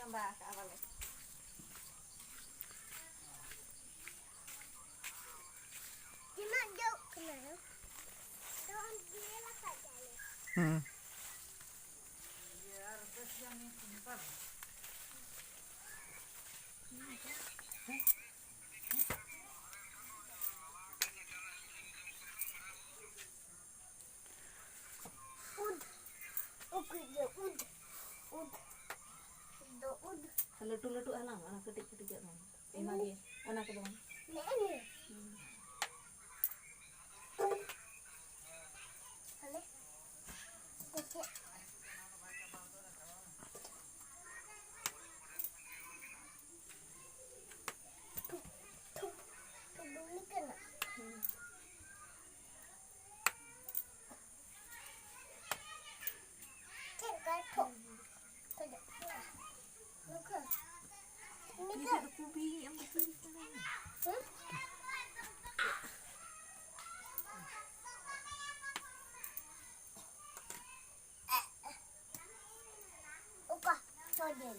mbak ke awalnya. Jangan jauh kenal. Jangan dia lah tak jalan. Biar besar nih sebentar. Letu-letu anak ketik-ketik ya bang. Ini dia anak ke bang. Ini. Boleh. Kecil. Boleh kena. Cekak tuh. Tidak. Luka. Ini Bisa kubi yang betul. Opa, sojen.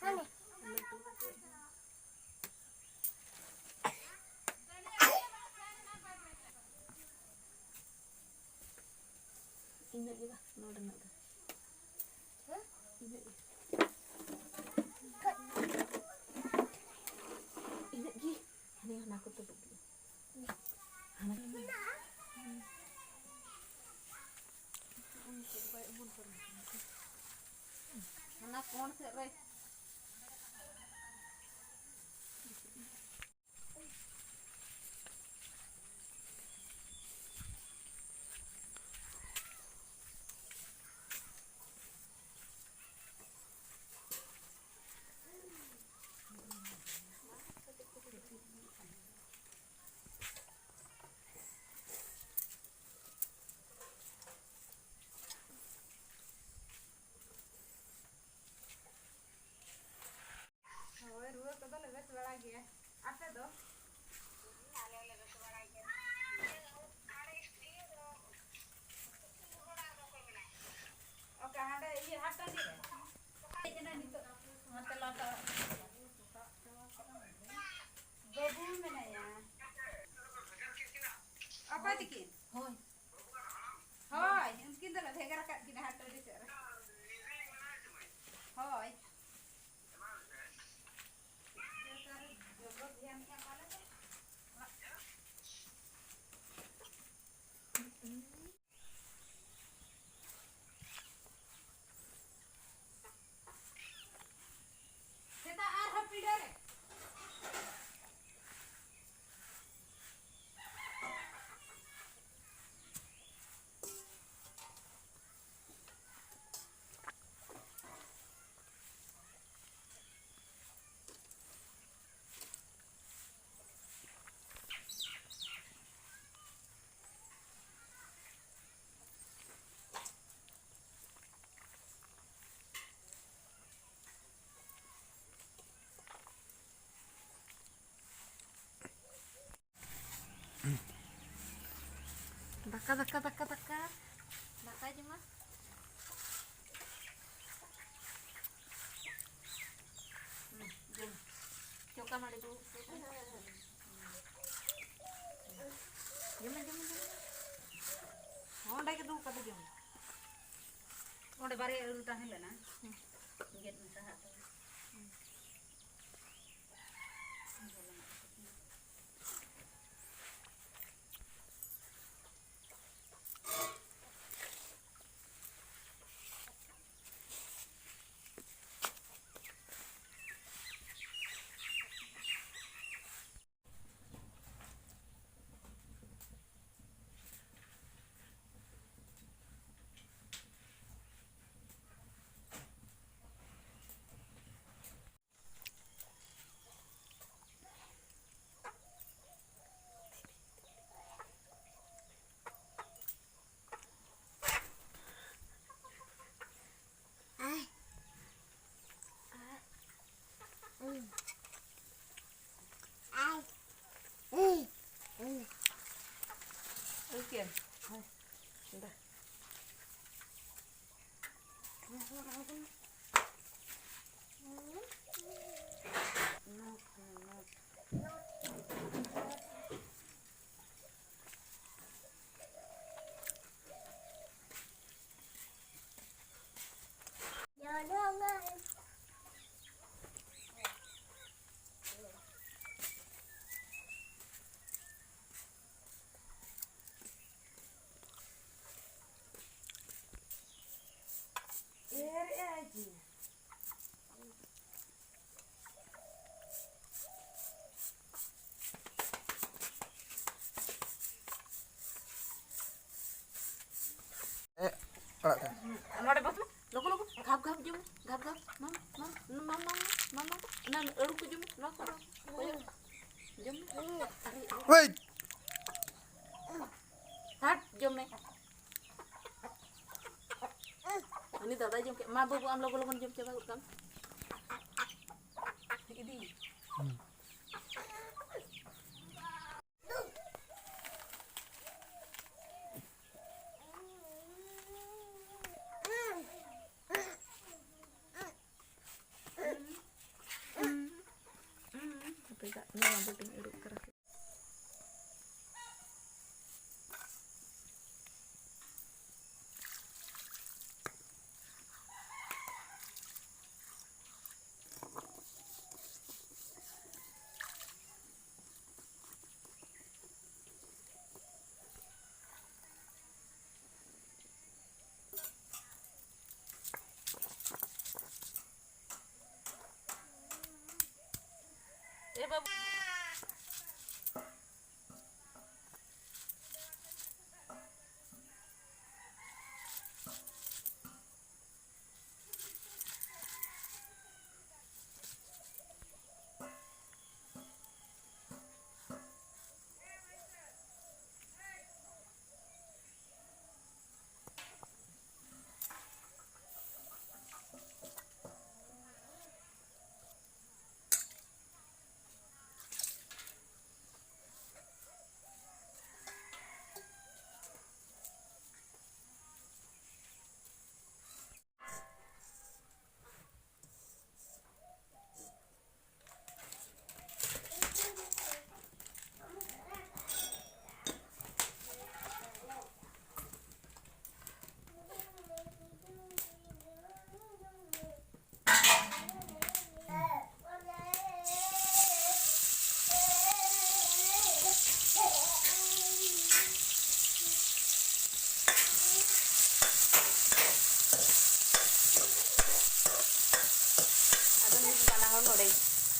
Mana? Ini juga, no dengar. Ini. Ini gi, ini anakku tuh begini. Anak ini. Anak kon sere. apa dikit? Hoi. Hoi, mungkin dah bhegar kat kina hat tadi sir. Hoi. Kita arah pidare. Taka. Taka aja mah. Jom. Coba mari dulu. Jangan. Oh, dah kedua pada jom. Onde bare ulta helana. Get usaha tu. Okey. Sudah. नोड़े बस logo logo घाप घाप जुम घाप घाप मम ना अड़ू को जुम ना करो जुम अरे Wait. हट जुम ने ini दादा जुम के मां बाबू हम लोग लोगन जुम चबा काम इदी Pega ini rambut yang urut keras. Babu.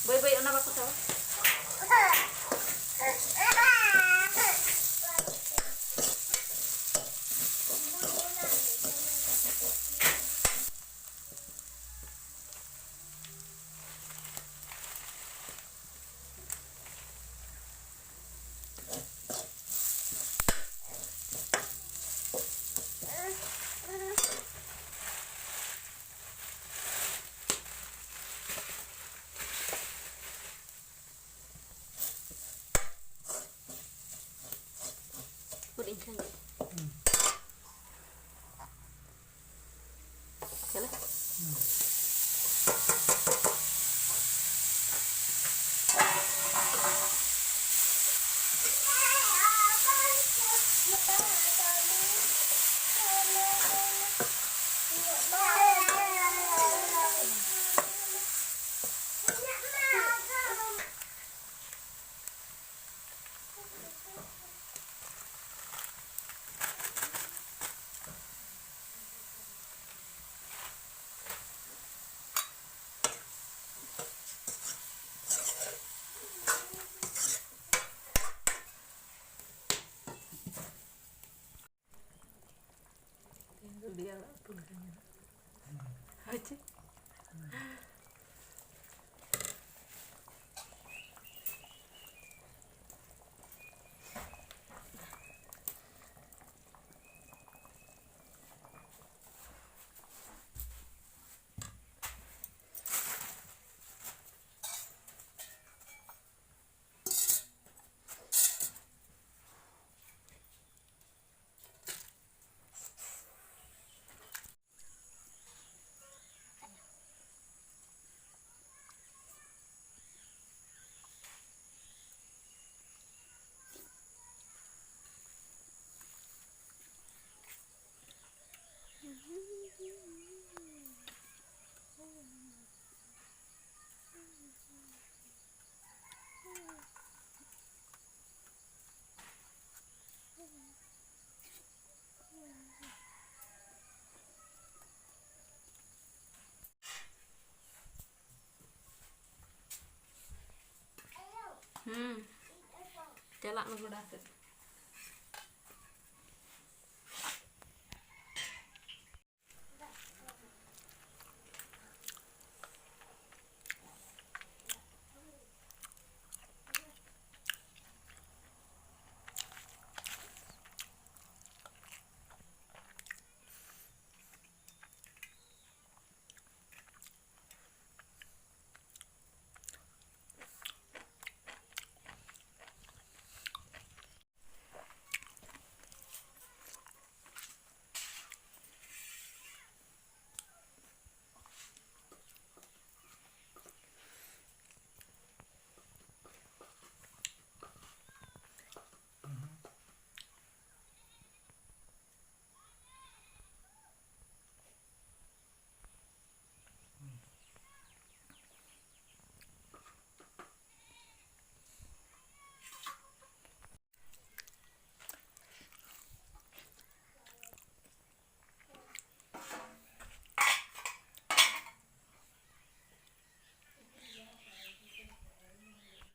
Boy boy ona bako tahu. Put in kan. Chalo. Dia lah tulisannya. Aja. Celak lu udah.